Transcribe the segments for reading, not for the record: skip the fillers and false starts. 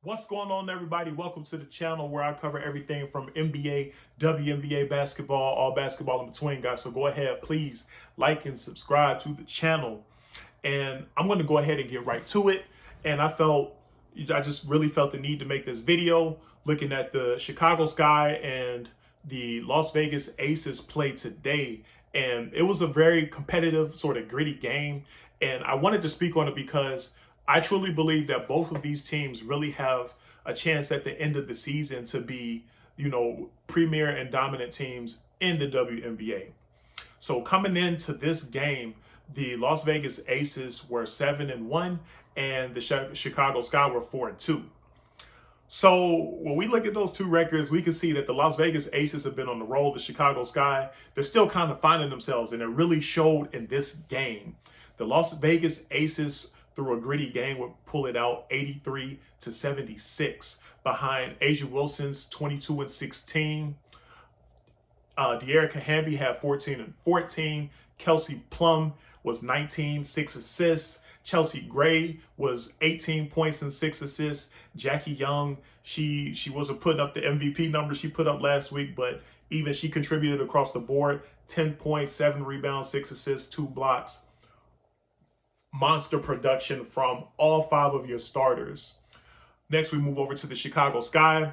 What's going on, everybody? Welcome to the channel where I cover everything from NBA, WNBA basketball, all basketball in between, guys. So go ahead, please like and subscribe to the channel. And I'm going to go ahead and get right to it. And I just really felt the need to make this video looking at the Chicago Sky and the Las Vegas Aces play today. And it was a very competitive, sort of gritty game. And I wanted to speak on it because I truly believe that both of these teams really have a chance at the end of the season to be, premier and dominant teams in the WNBA. So coming into this game, the Las Vegas Aces were 7-1, and the Chicago Sky were 4-2. So when we look at those two records, we can see that the Las Vegas Aces have been on the roll. The Chicago Sky, they're still kind of finding themselves, and it really showed in this game. The Las Vegas Aces, through a gritty game, would pull it out 83-76 behind A'ja Wilson's 22-16. Dearica Hamby had 14-14. Kelsey Plum was 19, 6 assists. Chelsea Gray was 18 points and 6 assists. Jackie Young, she wasn't putting up the MVP numbers she put up last week, but even she contributed across the board. 10 points, 7 rebounds, 6 assists, 2 blocks. Monster production from all 5 of your starters. Next, we move over to the Chicago Sky.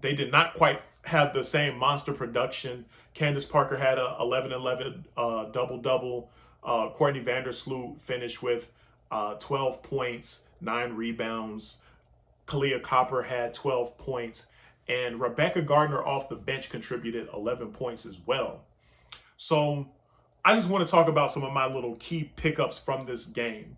They did not quite have the same monster production. Candace Parker had a 11-11 double-double. Courtney Vandersloot finished with 12 points, 9 rebounds. Kahleah Copper had 12 points. And Rebecca Gardner off the bench contributed 11 points as well. So I just want to talk about some of my little key pickups from this game.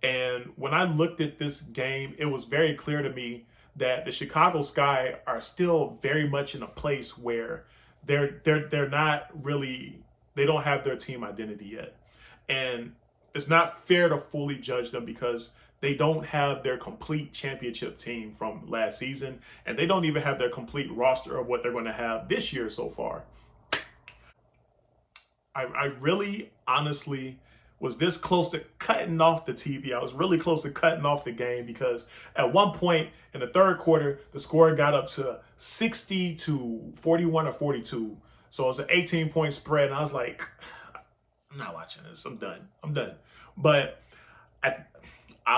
And when I looked at this game, it was very clear to me that the Chicago Sky are still very much in a place where they're not really, they don't have their team identity yet. And it's not fair to fully judge them because they don't have their complete championship team from last season, and they don't even have their complete roster of what they're going to have this year so far. I really honestly was this close to cutting off the TV. I was really close to cutting off the game because at one point in the third quarter, the score got up to 60-41 or 42. So it was an 18-point spread. And I was like, I'm not watching this. I'm done. But I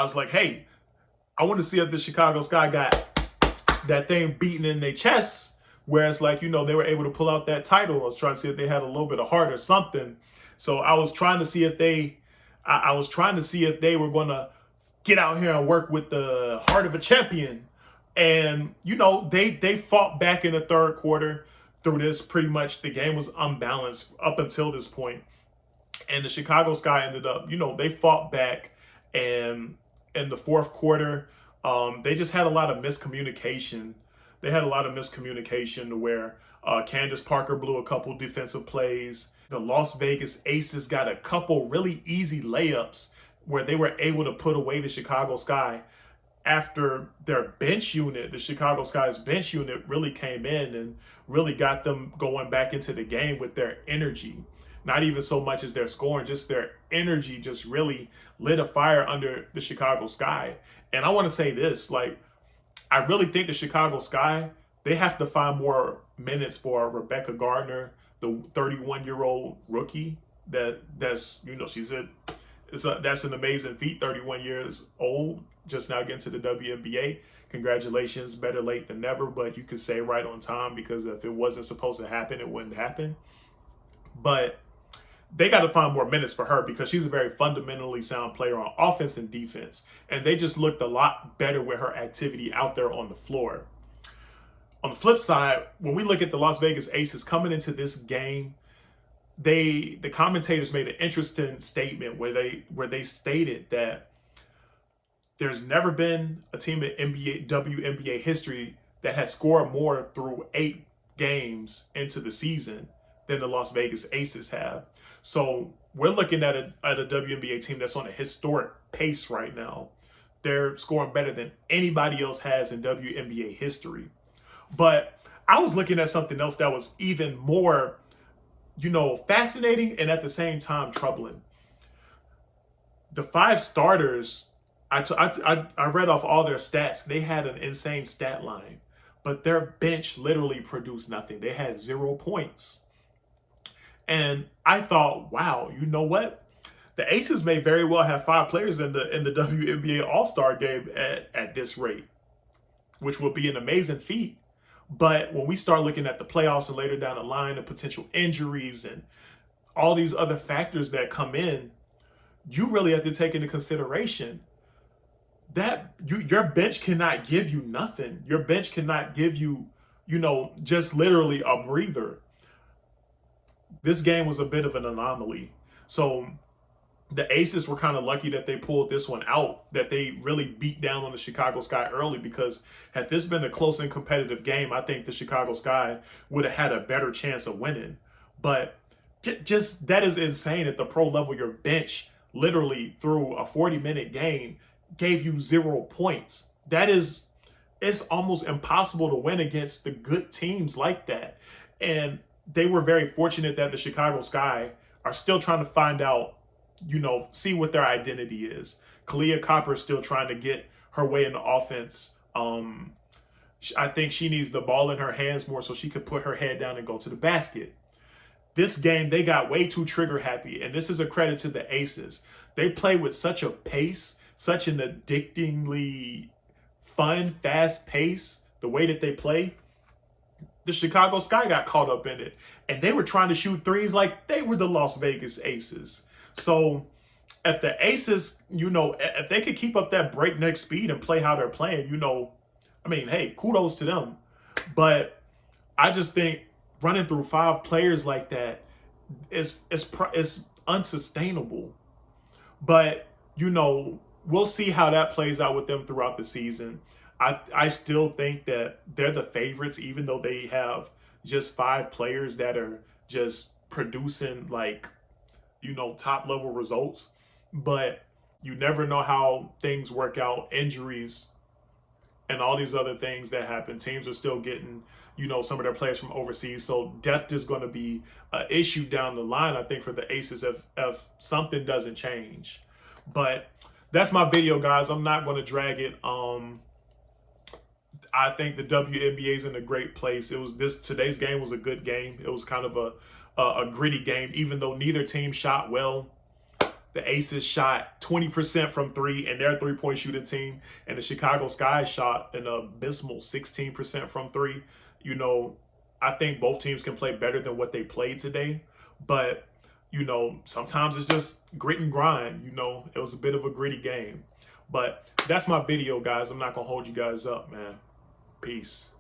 was like, hey, I want to see if the Chicago Sky got that thing beaten in their chests. Whereas, they were able to pull out that title. I was trying to see if they had a little bit of heart or something. So I was trying to see if they were going to get out here and work with the heart of a champion. And, they fought back in the third quarter through this. Pretty much the game was unbalanced up until this point. And the Chicago Sky ended up, they fought back. And in the fourth quarter, they just had a lot of miscommunication. They had a lot of miscommunication to where Candace Parker blew a couple defensive plays. The Las Vegas Aces got a couple really easy layups where they were able to put away the Chicago Sky after their bench unit, the Chicago Sky's bench unit, really came in and really got them going back into the game with their energy. Not even so much as their scoring, just their energy just really lit a fire under the Chicago Sky. And I want to say this, I really think the Chicago Sky, they have to find more minutes for Rebecca Gardner, the 31-year-old rookie. That's that's an amazing feat. 31 years old, just now getting to the WNBA. Congratulations, better late than never. But you could say right on time because if it wasn't supposed to happen, it wouldn't happen. But they got to find more minutes for her because she's a very fundamentally sound player on offense and defense. And they just looked a lot better with her activity out there on the floor. On the flip side, when we look at the Las Vegas Aces coming into this game, the commentators made an interesting statement where they stated that there's never been a team in WNBA history that has scored more through 8 games into the season than the Las Vegas Aces have. So we're looking at a WNBA team that's on a historic pace right now. They're scoring better than anybody else has in WNBA history. But I was looking at something else that was even more, fascinating and at the same time troubling. The 5 starters I read off all their stats. They had an insane stat line, but their bench literally produced nothing. They had 0 points. And I thought, wow, you know what? The Aces may very well have 5 players in the WNBA All-Star game at this rate, which would be an amazing feat. But when we start looking at the playoffs and later down the line, the potential injuries and all these other factors that come in, you really have to take into consideration that your bench cannot give you nothing. Your bench cannot give you, just literally a breather. This game was a bit of an anomaly. So the Aces were kind of lucky that they pulled this one out, that they really beat down on the Chicago Sky early, because had this been a close and competitive game, I think the Chicago Sky would have had a better chance of winning. But just that is insane. At the pro level, your bench literally through a 40-minute game gave you 0 points. It's almost impossible to win against the good teams like that. And they were very fortunate that the Chicago Sky are still trying to find out, see what their identity is. Kahleah Copper is still trying to get her way in the offense. I think she needs the ball in her hands more so she could put her head down and go to the basket. This game, they got way too trigger happy, and this is a credit to the Aces. They play with such a pace, such an addictingly fun, fast pace, the way that they play. The Chicago Sky got caught up in it, and they were trying to shoot threes like they were the Las Vegas Aces. So if the Aces, if they could keep up that breakneck speed and play how they're playing, hey, kudos to them. But I just think running through 5 players like that is unsustainable. But we'll see how that plays out with them throughout the season. I still think that they're the favorites, even though they have just 5 players that are just producing top level results. But you never know how things work out, injuries and all these other things that happen. Teams are still getting, some of their players from overseas. So depth is going to be an issue down the line, I think, for the Aces if something doesn't change. But that's my video, guys. I'm not going to drag it. I think the WNBA is in a great place. Today's game was a good game. It was kind of a gritty game, even though neither team shot well. The Aces shot 20% from 3 and their 3-point shooting team, and the Chicago Sky shot an abysmal 16% from 3. I think both teams can play better than what they played today, but sometimes it's just grit and grind. It was a bit of a gritty game. But that's my video, guys. I'm not gonna hold you guys up, man. Peace.